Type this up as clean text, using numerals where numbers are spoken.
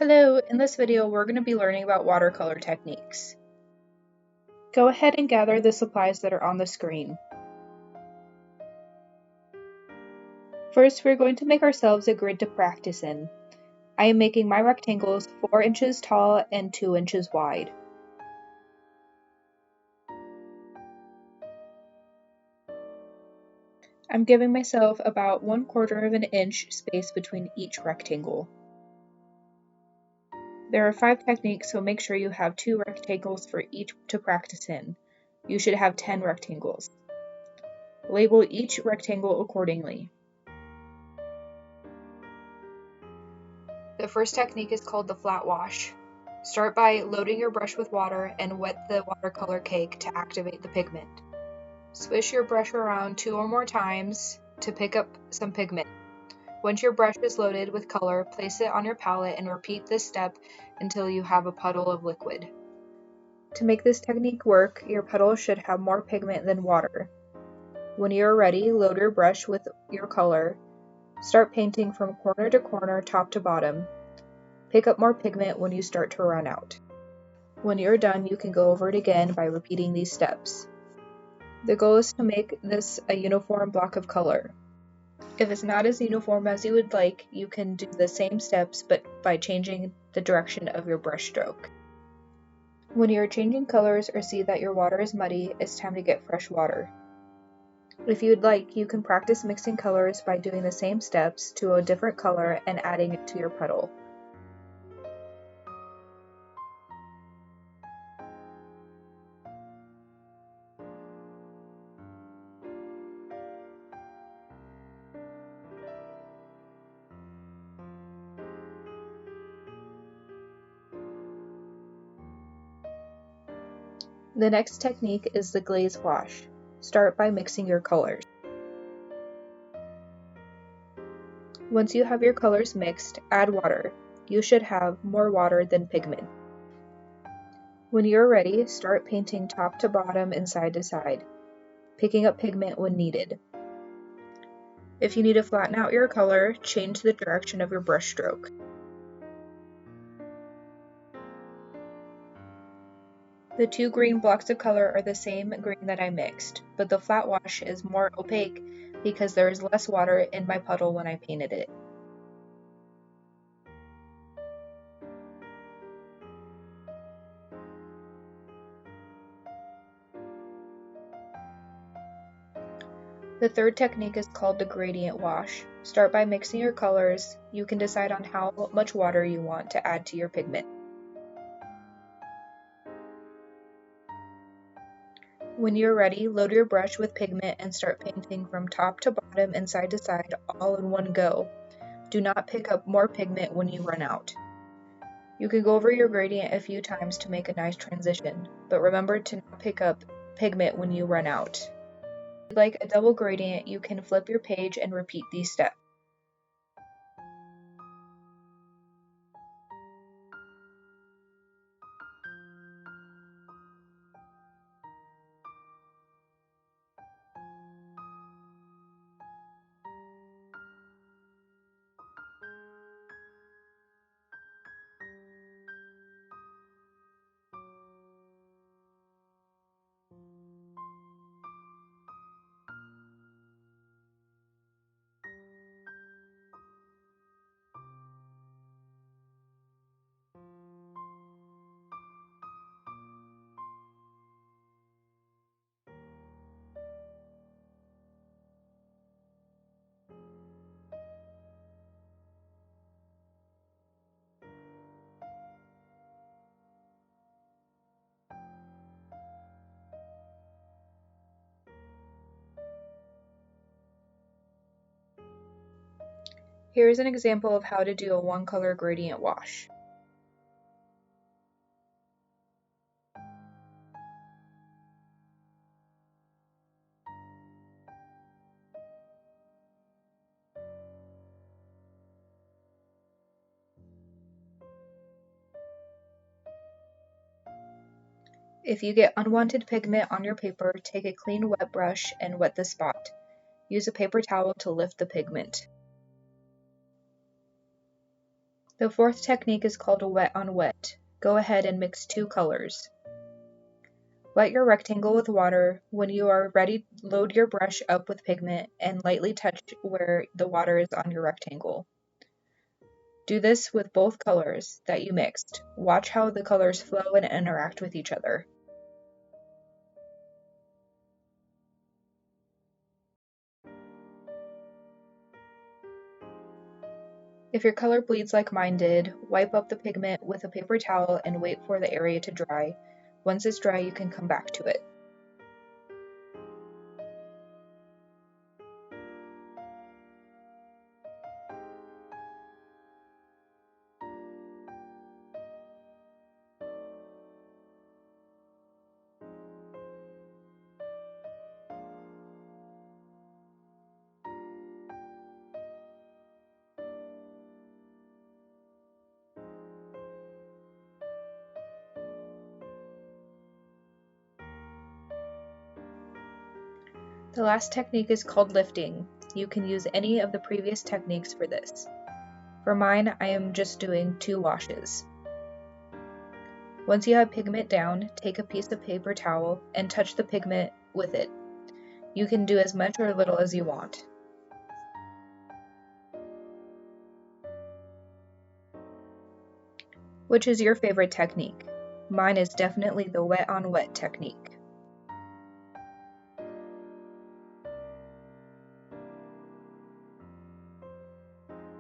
Hello, in this video we're going to be learning about watercolor techniques. Go ahead and gather the supplies that are on the screen. First, we're going to make ourselves a grid to practice in. I am making my rectangles 4 inches tall and 2 inches wide. I'm giving myself about 1/4 of an inch space between each rectangle. There are 5 techniques, so make sure you have 2 rectangles for each to practice in. You should have 10 rectangles. Label each rectangle accordingly. The first technique is called the flat wash. Start by loading your brush with water and wet the watercolor cake to activate the pigment. Swish your brush around 2 or more times to pick up some pigment. Once your brush is loaded with color, place it on your palette and repeat this step until you have a puddle of liquid. To make this technique work, your puddle should have more pigment than water. When you are ready, load your brush with your color. Start painting from corner to corner, top to bottom. Pick up more pigment when you start to run out. When you're done, you can go over it again by repeating these steps. The goal is to make this a uniform block of color. If it's not as uniform as you would like, you can do the same steps but by changing the direction of your brush stroke. When you're changing colors or see that your water is muddy, it's time to get fresh water. If you'd like, you can practice mixing colors by doing the same steps to a different color and adding it to your puddle. The next technique is the glaze wash. Start by mixing your colors. Once you have your colors mixed, add water. You should have more water than pigment. When you're ready, start painting top to bottom and side to side, picking up pigment when needed. If you need to flatten out your color, change the direction of your brush stroke. The 2 green blocks of color are the same green that I mixed, but the flat wash is more opaque because there is less water in my puddle when I painted it. The third technique is called the gradient wash. Start by mixing your colors. You can decide on how much water you want to add to your pigment. When you're ready, load your brush with pigment and start painting from top to bottom and side to side all in one go. Do not pick up more pigment when you run out. You can go over your gradient a few times to make a nice transition, but remember to not pick up pigment when you run out. If you'd like a double gradient, you can flip your page and repeat these steps. Here is an example of how to do a one-color gradient wash. If you get unwanted pigment on your paper, take a clean wet brush and wet the spot. Use a paper towel to lift the pigment. The fourth technique is called a wet on wet. Go ahead and mix 2 colors. Wet your rectangle with water. When you are ready, load your brush up with pigment and lightly touch where the water is on your rectangle. Do this with both colors that you mixed. Watch how the colors flow and interact with each other. If your color bleeds like mine did, wipe up the pigment with a paper towel and wait for the area to dry. Once it's dry, you can come back to it. The last technique is called lifting. You can use any of the previous techniques for this. For mine, I am just doing 2 washes. Once you have pigment down, take a piece of paper towel and touch the pigment with it. You can do as much or little as you want. Which is your favorite technique? Mine is definitely the wet on wet technique.